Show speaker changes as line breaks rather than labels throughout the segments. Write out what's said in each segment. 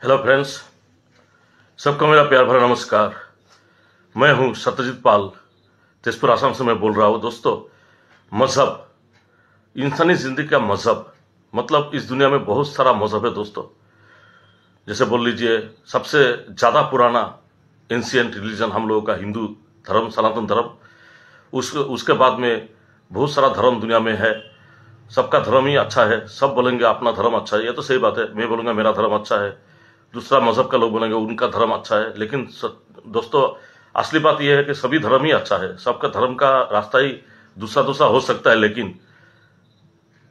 Hello friends, सबको मेरा प्यार भरा नमस्कार। मैं हूं सत्यजीत पाल, तेजपुर आसाम से मैं बोल रहा हूं। दोस्तों, मजहब, इंसानी जिंदगी का मजहब, मतलब इस दुनिया में बहुत सारा मजहब है दोस्तों। जैसे बोल लीजिए, सबसे ज्यादा पुराना एंशियंट रिलीजन हम लोगों का हिंदू धर्म, सनातन धर्म। उसके बाद में बहुत सारा धर्म दुनिया में है। सबका धर्म ही अच्छा है, सब बोलेंगे अपना धर्म अच्छा है, ये तो सही बात है। मैं बोलूंगा मेरा धर्म अच्छा है, दूसरा मजहब का लोग बोलेंगे उनका धर्म अच्छा है। लेकिन दोस्तों, असली बात यह है कि सभी धर्म ही अच्छा है। सबका धर्म का रास्ता ही दूसरा दूसरा हो सकता है, लेकिन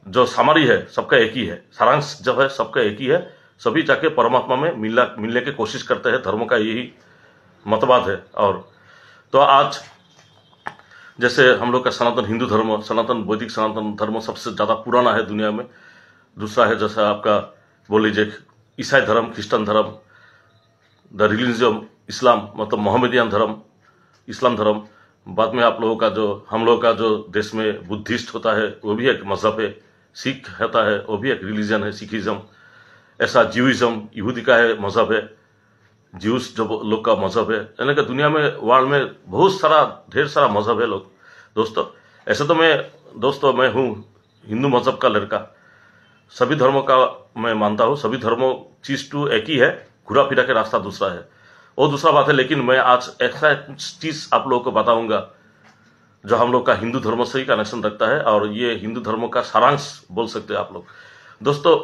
जो सामरी है सबका एक ही है, सारांश जो है सबका एक ही है। सभी जाके परमात्मा में मिलने की कोशिश करते हैं। धर्म का यही मतवाद है। और तो आज जैसे हम लोग का सनातन हिंदू धर्म, सनातन वैदिक सनातन धर्म सबसे ज्यादा पुराना है दुनिया में। दूसरा है जैसा आपका बोल लीजिए ईसाई धर्म, क्रिश्चियन धर्म, द रिलीजन इस्लाम, मतलब मोहम्मदियन धर्म, इस्लाम धर्म। बाद में आप लोगों का जो, हम लोगों का जो देश में बुद्धिस्ट होता है वो भी एक मजहब है। सिख होता है वो भी एक रिलीजन है, सिखिज्म। ऐसा ज्यूइज्म, यहूदी का है मजहब है, ज्यूस जो लोग का मजहब है। यानी कि दुनिया में, वर्ल्ड में बहुत सारा, ढेर सारा मजहब है लोग। दोस्तों, ऐसे तो मैं हूँ हिंदू मजहब का लड़का। सभी धर्मों का मैं मानता हूँ। सभी धर्मों चीज टू एक ही है, घुरा फिरा के रास्ता दूसरा है, वो दूसरा बात है। लेकिन मैं आज ऐसा चीज आप लोगों को बताऊंगा जो हम लोग का हिंदू धर्म से ही कनेक्शन रखता है, और ये हिंदू धर्मों का सारांश बोल सकते हैं आप लोग। दोस्तों,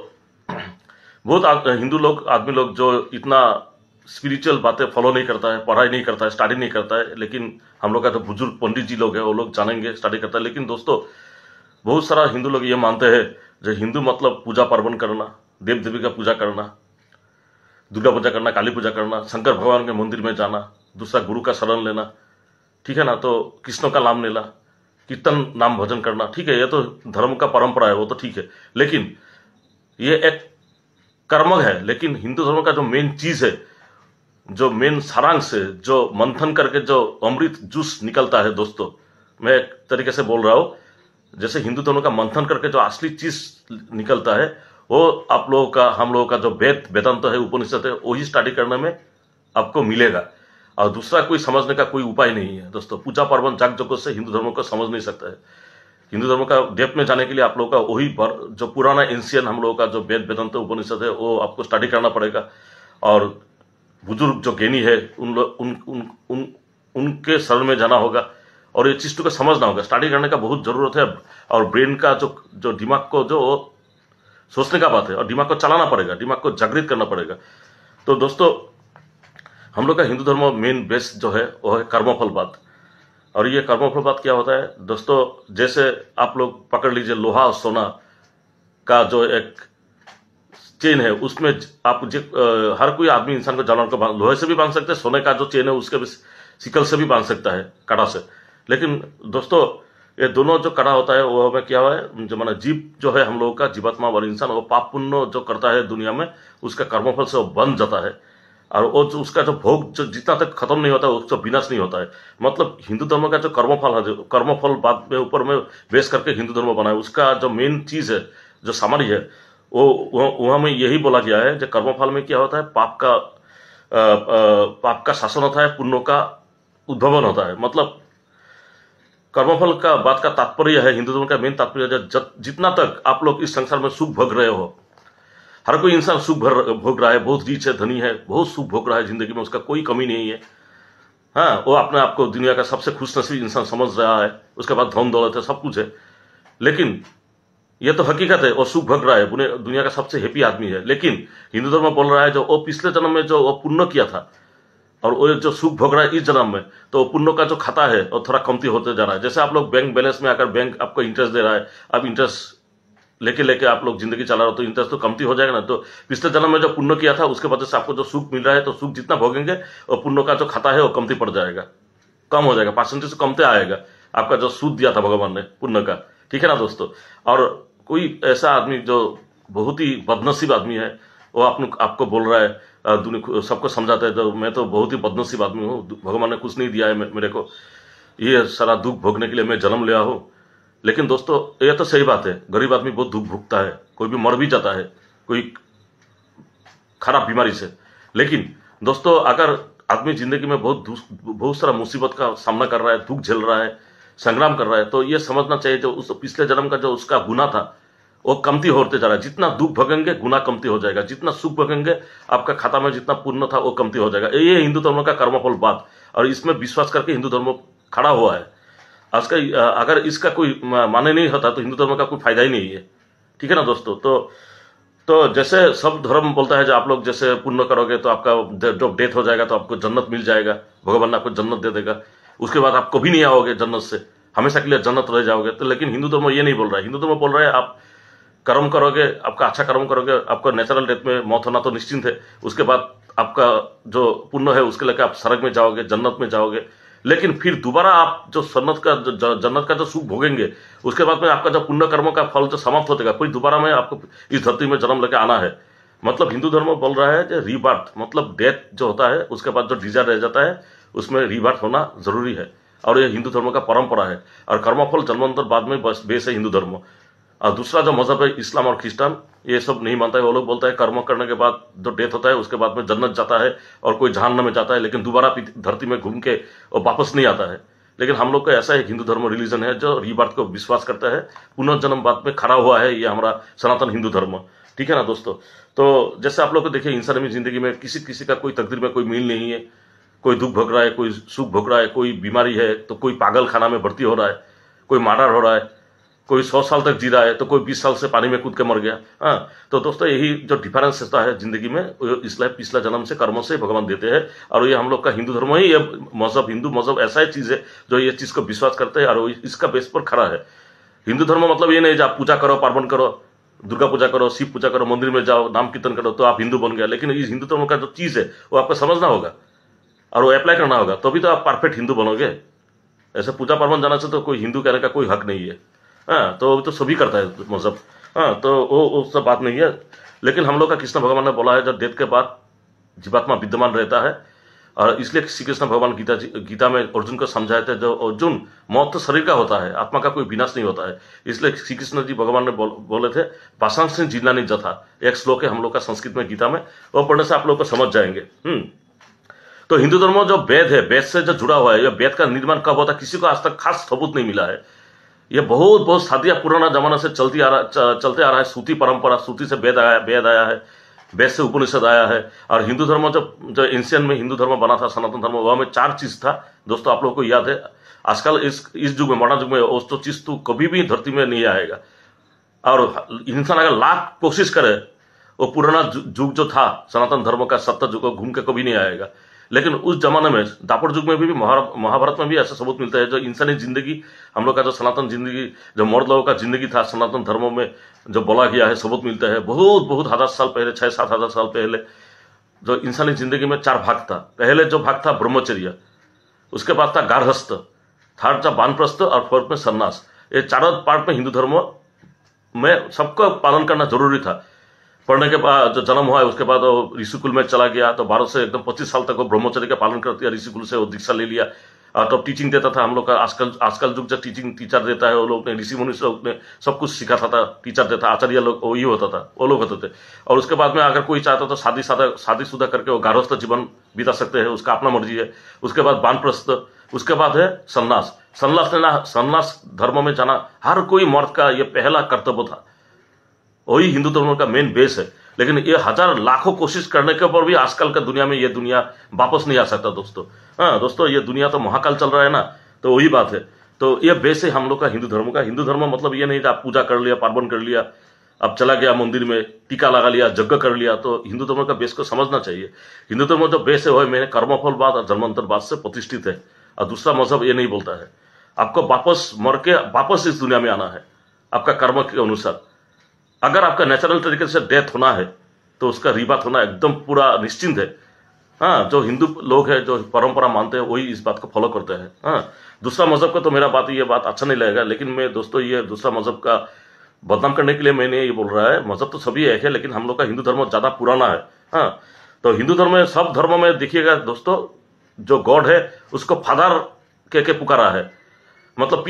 बहुत हिंदू लोग, आदमी लोग जो इतना स्पिरिचुअल बातें फॉलो नहीं करता है, पढ़ाई नहीं करता है, स्टडी नहीं करता है। लेकिन हम लोग का जो बुजुर्ग पंडित जी लोग हैं वो लोग जानेंगे, स्टडी करता है। लेकिन दोस्तों, बहुत सारा हिंदू लोग ये मानते हैं जो हिंदू मतलब पूजा पार्वण करना, देव देवी का पूजा करना, दुर्गा पूजा करना, काली पूजा करना, शंकर भगवान के मंदिर में जाना, दूसरा गुरु का शरण लेना, ठीक है ना, तो कृष्ण का नाम लेना, कीर्तन नाम भजन करना, ठीक है, ये तो धर्म का परंपरा है, वो तो ठीक है। लेकिन ये एक कर्म है। लेकिन हिंदू धर्म का जो मेन चीज है, जो मेन सारांश है, जो मंथन करके जो अमृत जूस निकलता है दोस्तों, मैं एक तरीके से बोल रहा हूं, जैसे हिंदू धर्म का मंथन करके जो असली चीज निकलता है, वो आप लोगों का, हम लोगों का जो वेदांत है, उपनिषद है, वही स्टडी करने में आपको मिलेगा। और दूसरा कोई समझने का कोई उपाय नहीं है दोस्तों। पूजा पार्वण जाग जगत से हिंदू धर्म को समझ नहीं सकता है। हिंदू धर्म का डेप्थ में जाने के लिए आप लोगों का वही जो पुराना एंशियन हम लोगों का जो वेदांत उपनिषद है, वो आपको स्टडी करना पड़ेगा। और बुजुर्ग जो ज्ञानी है उन, उन, उन, उन उनके शरण में जाना होगा, और ये चीज को समझना होगा। स्टडी करने का बहुत जरूरत है। और ब्रेन का जो दिमाग को जो सोचने का बात है, और दिमाग को चलाना पड़ेगा, दिमाग को जागृत करना पड़ेगा। तो दोस्तों, हम लोग का हिंदू धर्म मेन बेस जो है वो है कर्मफलवाद। और ये कर्मफलवाद क्या होता है दोस्तों, जैसे आप लोग पकड़ लीजिए लोहा और सोना का जो एक चेन है, उसमें आप हर कोई आदमी, इंसान को, जानवर को लोहे से भी बांध सकते हैं, सोने का जो चेन है उसके भी सिकल से भी बांध सकता है, कड़ा से। लेकिन दोस्तों, ये दोनों जो कड़ा होता है वो हमें क्या है, जो माना जीव जो है हम लोगों का, जीवात्मा और इंसान, वो पाप पुण्य जो करता है दुनिया में, उसका कर्मफल से वो बन जाता है। और वो जो उसका जो भोग जो जितना तक खत्म नहीं होता है, उसका विनाश नहीं होता है। मतलब हिंदू धर्म का जो कर्मफल है, जो कर्मफल बाद में ऊपर में बेस करके हिंदू धर्म बना है, उसका जो मेन चीज है, जो सामरी है, वो वहां में यही बोला गया है। जो कर्मफल में क्या होता है, पाप का शासन होता है, पुण्यों का उद्भवन होता है। मतलब कर्मफल का बात का तात्पर्य है, हिंदू धर्म का मेन तात्पर्य, जितना तक आप लोग इस संसार में सुख भोग रहे हो, हर कोई इंसान सुख भोग रहा है, बहुत रिच है, धनी है, बहुत सुख भोग रहा है जिंदगी में, उसका कोई कमी नहीं है। हाँ, वो अपने आप को दुनिया का सबसे खुशनसीब इंसान समझ रहा है, उसके बाद धन दौलत है, सब कुछ है। लेकिन यह तो हकीकत है, वो सुख भोग रहा है, दुनिया का सबसे हैप्पी आदमी है। लेकिन हिंदू धर्म बोल रहा है जो वो पिछले जन्म में जो वो पुण्य किया था, और वो जो सुख भोग रहा है इस जन्म में, तो पुण्य का जो खाता है वो थोड़ा कमती होते जा रहा है। जैसे आप लोग बैंक बैलेंस में आकर बैंक आपको इंटरेस्ट दे रहा है, अब इंटरेस्ट लेके लेके आप लोग जिंदगी चला रहे हो, तो इंटरेस्ट तो कमती हो जाएगा ना। तो पिछले जन्म में जो पुण्य किया था उसके वजह से आपको जो सुख मिल रहा है, तो सुख जितना भोगेंगे और पुण्य का जो खाता है वो कमती पड़ जाएगा, कम हो जाएगा, परसेंटेज कमते आएगा आपका जो सूद दिया था भगवान ने पुण्य का, ठीक है ना दोस्तों। और कोई ऐसा आदमी जो बहुत ही बदनसीब आदमी है, वो आपको बोल रहा है, सबको समझाता है, तो मैं तो बहुत ही बदनसीब आदमी हूँ, भगवान ने कुछ नहीं दिया है मेरे को, ये सारा दुख भोगने के लिए मैं जन्म लिया हूँ। लेकिन दोस्तों, ये तो सही बात है, गरीब आदमी बहुत दुख भोगता है, कोई भी मर भी जाता है, कोई खराब बीमारी से। लेकिन दोस्तों अगर आदमी जिंदगी में बहुत सारा मुसीबत का सामना कर रहा है, दुख झेल रहा है, संग्राम कर रहा है, तो ये समझना चाहिए जो उस पिछले जन्म का जो उसका गुनाह था वो कमती होते जा रहा है। जितना दुख भगेंगे गुनाह कमती हो जाएगा, जितना सुख भगेंगे आपका खाता में जितना पुण्य था वो कमती हो जाएगा। ये हिंदू धर्म का कर्मफल बात, और इसमें विश्वास करके हिंदू धर्म खड़ा हुआ है। आज का अगर इसका कोई माने नहीं होता तो हिंदू धर्म का कोई फायदा ही नहीं है। ठीक है ना दोस्तों। तो जैसे सब धर्म बोलता है जो आप लोग जैसे पुण्य करोगे तो आपका जब डेथ हो जाएगा तो आपको जन्नत मिल जाएगा, भगवान आपको जन्नत दे देगा, उसके बाद आप कभी नहीं आओगे जन्नत से, हमेशा के लिए जन्नत रह जाओगे। तो लेकिन हिंदू धर्म ये नहीं बोल रहा है। हिंदू धर्म बोल रहा है आप कर्म करोगे, आपका अच्छा कर्म करोगे, आपका नेचुरल डेथ में मौत होना तो निश्चिंत है, उसके बाद आपका जो पुण्य है उसके लेकर आप स्वर्ग में जाओगे, जन्नत में जाओगे। लेकिन फिर दोबारा आप जो जन्नत का जो सुख भोगेंगे उसके बाद में आपका जो पुण्य कर्मों का फल जो समाप्त होगा, फिर दोबारा में आपको इस धरती में जन्म लेके आना है। मतलब हिंदू धर्म बोल रहा है कि रीबर्थ, मतलब डेथ जो होता है उसके बाद जो डिजायर रह जाता है उसमें रीबर्थ होना जरूरी है, और ये हिंदू धर्म का परंपरा है। और कर्मफल जन्मांतर बाद में बस बेस है हिंदू धर्म। और दूसरा जो मजहब है इस्लाम और क्रिश्चियन, ये सब नहीं मानता है। वो लोग बोलता है कर्म करने के बाद जो डेथ होता है उसके बाद में जन्नत जाता है और कोई जहन्नम में जाता है, लेकिन दोबारा धरती में घूम के और वापस नहीं आता है। लेकिन हम लोग का ऐसा एक हिंदू धर्म रिलीजन है जो रीबर्थ को विश्वास करता है, पुनर्जन्म बाद में खड़ा हुआ है, ये हमारा सनातन हिंदू धर्म। ठीक है ना दोस्तों। तो जैसे आप लोग को देखिए इंसानी जिंदगी में किसी किसी का कोई तकदीर में कोई मील नहीं है, कोई दुख भोग रहा है, कोई सुख भोग रहा है, कोई बीमारी है तो कोई पागल खाना में भर्ती हो रहा है, कोई मर्डर हो रहा है, कोई 100 साल तक जी रहा है तो कोई 20 साल से पानी में कूद के मर गया। हाँ, तो दोस्तों यही जो डिफरेंस होता है जिंदगी में, इसलिए पिछला जन्म से कर्मों से भगवान देते हैं। और ये हम लोग का हिंदू धर्म ही, ये मजहब, हिंदू मजहब ऐसा ही चीज है जो ये चीज को विश्वास करते हैं और इसका बेस पर खड़ा है। हिंदू धर्म मतलब ये नहीं जो आप पूजा करो, पार्वन करो, दुर्गा पूजा करो, शिव पूजा करो, मंदिर में जाओ, नाम कीर्तन करो तो आप हिंदू बन गया। लेकिन इस हिंदू धर्म का जो चीज है वो आपको समझना होगा और वो अप्लाई करना होगा, तभी तो आप परफेक्ट हिंदू बनोगे। ऐसे पूजा पार्वन जाना से तो कोई हिंदू कहने का कोई हक नहीं है। हाँ, तो सभी करता है मजहब। हाँ, तो वो सब बात नहीं है। लेकिन हम लोग का कृष्ण भगवान ने बोला है जब डेथ के बाद जीवात्मा विद्यमान रहता है, और इसलिए श्री कृष्ण भगवान गीता में अर्जुन को समझाए थे जो अर्जुन मौत तो शरीर का होता है, आत्मा का कोई विनाश नहीं होता है। इसलिए श्री कृष्ण जी भगवान ने बोले थे पाशांश जीना नहीं जथा, एक श्लोक है हम लोग का संस्कृत में गीता में, वो पढ़ने से आप लोग को समझ जाएंगे। तो हिंदू धर्म जो वेद है, वेद से जो जुड़ा हुआ है, यह वेद का निर्माण कब होता किसी को आज तक खास सबूत नहीं मिला है। ये बहुत सादिया पुराना जमाना से चलते आ रहा है। सूती परंपरा, सूती से वेद आया है, वेद से उपनिषद आया है। और हिंदू धर्म जो एंशियन में हिंदू धर्म बना था, सनातन धर्म, वह में 4 चीज था दोस्तों, आप लोगों को याद है। आजकल इस युग में, मॉडर्न युग में उस तो चीज तो कभी भी धरती में नहीं आएगा। और इंसान अगर लाख कोशिश करे वो पुराना युग जो था सनातन धर्म का, सत्य युग, घूम के कभी नहीं आएगा। लेकिन उस जमाने में द्वापर युग में भी महाभारत में भी ऐसा सबूत मिलता है जो इंसानी जिंदगी, हम लोग का जो सनातन जिंदगी, जो मर्द लोगों का जिंदगी था सनातन धर्मों में जो बोला गया है, सबूत मिलता है बहुत हजार साल पहले, 6-7 हजार साल पहले जो इंसानी जिंदगी में 4 भाग था। पहले जो भाग था ब्रह्मचर्य, उसके बाद था गार्हस्थ, थर्ड था वानप्रस्थ और फोर्थ में सन्यास। ये 4 पार्ट में हिंदू धर्म में सबको पालन करना जरूरी था। पढ़ने के बाद जो जन्म हुआ है उसके बाद वो ऋषिकुल में चला गया, तो 12 से एकदम 25 साल तक वो ब्रह्मचर्य का पालन करती है। ऋषिकुल से वो दीक्षा ले लिया, तो टीचिंग देता था। हम लोग का आजकल युग जो टीचिंग टीचर देता है, वो लोग ने ऋषि मुनि लोग ने सब कुछ सिखाता था, टीचर देता, आचार्य लोग वही होता था, वो लोग होते थे। और उसके बाद में अगर कोई चाहता तो शादीशुदा करके वो गार्हस्थ जीवन बिता सकते हैं, उसका अपना मर्जी है। उसके बाद वानप्रस्थ, उसके बाद है सन्यास। सन्यास धर्म में जाना हर कोई मर्द का ये पहला कर्तव्य था, वही हिंदू धर्म का मेन बेस है। लेकिन ये हजार लाखों कोशिश करने के ऊपर भी आजकल का दुनिया में ये दुनिया वापस नहीं आ सकता दोस्तों। हाँ दोस्तों, ये दुनिया तो महाकाल चल रहा है ना, तो वही बात है। तो ये बेस है हम लोग का हिंदू धर्म का। हिंदू धर्म मतलब ये नहीं कि आप पूजा कर लिया, पार्वन कर लिया, अब चला गया मंदिर में, टीका लगा लिया, यज्ञ कर लिया। तो हिंदू धर्म का बेस को समझना चाहिए। हिंदू धर्म जो बेस है वह मैंने कर्मफलवाद और जन्मांतरवाद से प्रतिष्ठित है। और दूसरा मजहब ये नहीं बोलता है आपको वापस मर के वापस इस दुनिया में आना है आपका कर्म के अनुसार। अगर आपका नेचुरल तरीके से डेथ होना है तो उसका रीबात होना एकदम पूरा निश्चिंत है। हाँ, जो हिंदू लोग हैं जो परंपरा मानते हैं वही इस बात को फॉलो करते हैं। हाँ, दूसरा मजहब का तो मेरा ये बात अच्छा नहीं लगेगा। लेकिन मैं दोस्तों ये दूसरा मजहब का बदनाम करने के लिए मैंने ये बोल रहा है, मजहब तो सभी एक है, लेकिन हम लोग का हिंदू धर्म ज्यादा पुराना है। हाँ, तो हिंदू धर्म में सब धर्मों में देखिएगा दोस्तों, जो गॉड है उसको फादर के पुकारा है, मतलब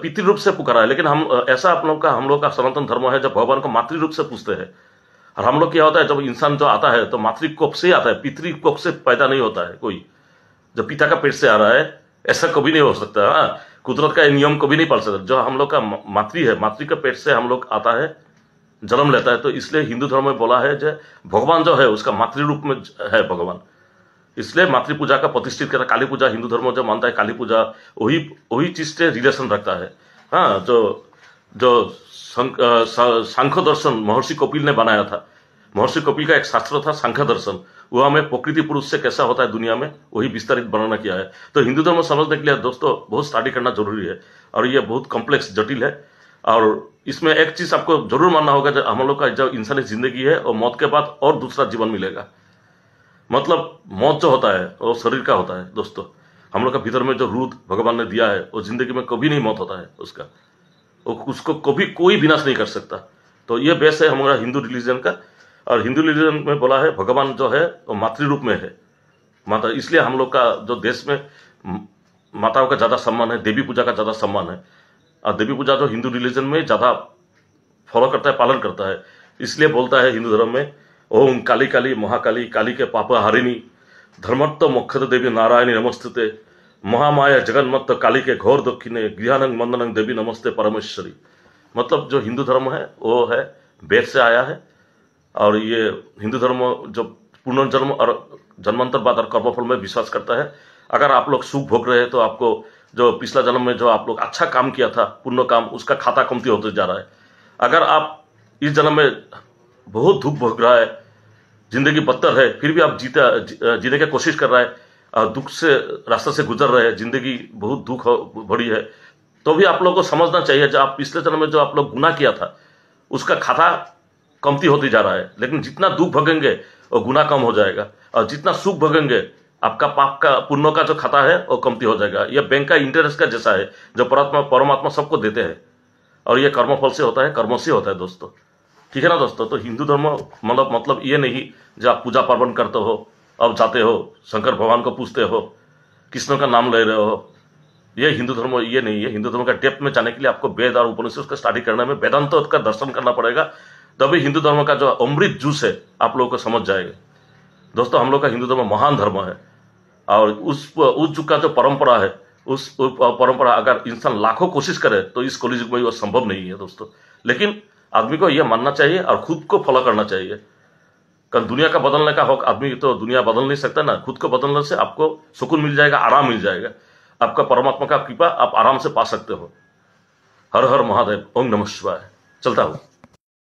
पितृ रूप से पुकारा है। लेकिन हम लोग का सनातन धर्म है जब भगवान को मातृ रूप से पूछते हैं। और हम लोग क्या होता है, जब इंसान जो आता है तो मातृकोख से ही आता है, पितृकोख से पैदा नहीं होता है कोई। जब पिता का पेट से आ रहा है ऐसा कभी नहीं हो सकता। हाँ, कुदरत का नियम कभी नहीं पाल सकता। जो हम लोग का मातृ है, मातृ के पेट से हम लोग आता है, जन्म लेता है। तो इसलिए हिंदू धर्म में बोला है जो भगवान जो है उसका मातृ रूप में है भगवान, इसलिए मातृ पूजा का प्रतिष्ठित करता। काली पूजा हिंदू धर्म जो मानता है, काली पूजा वही वही चीज से रिलेशन रखता है। हाँ, जो जो सांख्य दर्शन महर्षि कपिल ने बनाया था। महर्षि कपिल का एक शास्त्र था सांख्य दर्शन, वो हमें प्रकृति पुरुष से कैसा होता है दुनिया में वही विस्तारित वर्णन किया है। तो हिंदू धर्म समझने के लिए दोस्तों बहुत स्टडी करना जरूरी है, और ये बहुत कॉम्प्लेक्स जटिल है। और इसमें एक चीज आपको जरूर मानना होगा, जो हम लोग का जो इंसानी जिंदगी है और मौत के बाद और दूसरा जीवन मिलेगा। मतलब मौत जो होता है वो शरीर का होता है दोस्तों। हम लोग का भीतर में जो रूह भगवान ने दिया है वो जिंदगी में कभी नहीं मौत होता है उसका, उसको कभी कोई विनाश नहीं कर सकता। तो ये बेस है हमारा हिंदू रिलीजन का। और हिंदू रिलीजन में बोला है भगवान जो है वो मातृ रूप में है माता, इसलिए हम लोग का जो देश में माताओं का ज्यादा सम्मान है, देवी पूजा का ज्यादा सम्मान है। और देवी पूजा जो हिंदू रिलीजन में ज्यादा फॉलो करता है, पालन करता है। इसलिए बोलता है हिंदू धर्म में, ओम काली काली महाकाली काली के पाप हारिणी धर्मत्त मोक्षद देवी नारायणी नमस्ते महामाया जगन्मत्त काली के घोर दक्षिणे गृहानंग मंदनंग देवी नमस्ते परमेश्वरी। मतलब जो हिंदू धर्म है वो है वेद से आया है। और ये हिंदू धर्म जो पुनर्जन्म और जन्मांतर बाद और कर्मफल में विश्वास करता है। अगर आप लोग सुख भोग रहे हैं तो आपको जो पिछला जन्म में जो आप लोग अच्छा काम किया था, पुण्य काम, उसका खाता कमती होते जा रहा है। अगर आप इस जन्म में बहुत दुख भोग रहा है, जिंदगी बदतर है, फिर भी आप जीने की कोशिश कर रहा है और दुख से रास्ते से गुजर रहे हैं, जिंदगी बहुत दुख भरी है, तो भी आप लोगों को समझना चाहिए जो आप पिछले जन्म में जो आप लोग गुनाह किया था उसका खाता कमती होती जा रहा है। लेकिन जितना दुख भोगेंगे वो गुनाह कम हो जाएगा, और जितना सुख भोगेंगे आपका पाप का पुण्य का जो खाता है वो कमती हो जाएगा। यह बैंक का इंटरेस्ट का जैसा है जो परमात्मा सबको देते हैं, और यह कर्मफल से होता है, कर्मों से होता है दोस्तों। ठीक है ना दोस्तों। तो हिंदू धर्म मतलब ये नहीं जो आप पूजा पार्वण करते हो, अब जाते हो शंकर भगवान को पूछते हो, कृष्ण का नाम ले रहे हो, ये हिंदू धर्म ये नहीं है। हिंदू धर्म का डेप्थ में जाने के लिए आपको वेद और उपनिषद का स्टडी करने में, वेदांत का दर्शन करना पड़ेगा, तभी हिंदू धर्म का जो अमृत जूस है आप लोगों को समझ जाएगा दोस्तों। हम लोग का हिंदू धर्म महान धर्म है, और उस युग का जो परंपरा है, उस परंपरा अगर इंसान लाखों कोशिश करे तो इस कलियुग में वो संभव नहीं है दोस्तों। लेकिन आदमी को यह मानना चाहिए और खुद को फॉलो करना चाहिए। कारण दुनिया का बदलने का हक आदमी तो दुनिया बदल नहीं सकता ना, खुद को बदलने से आपको सुकून मिल जाएगा, आराम मिल जाएगा, आपका परमात्मा का कृपा आप आराम से पा सकते हो। हर हर महादेव, ओम नमः शिवाय। चलता हूं।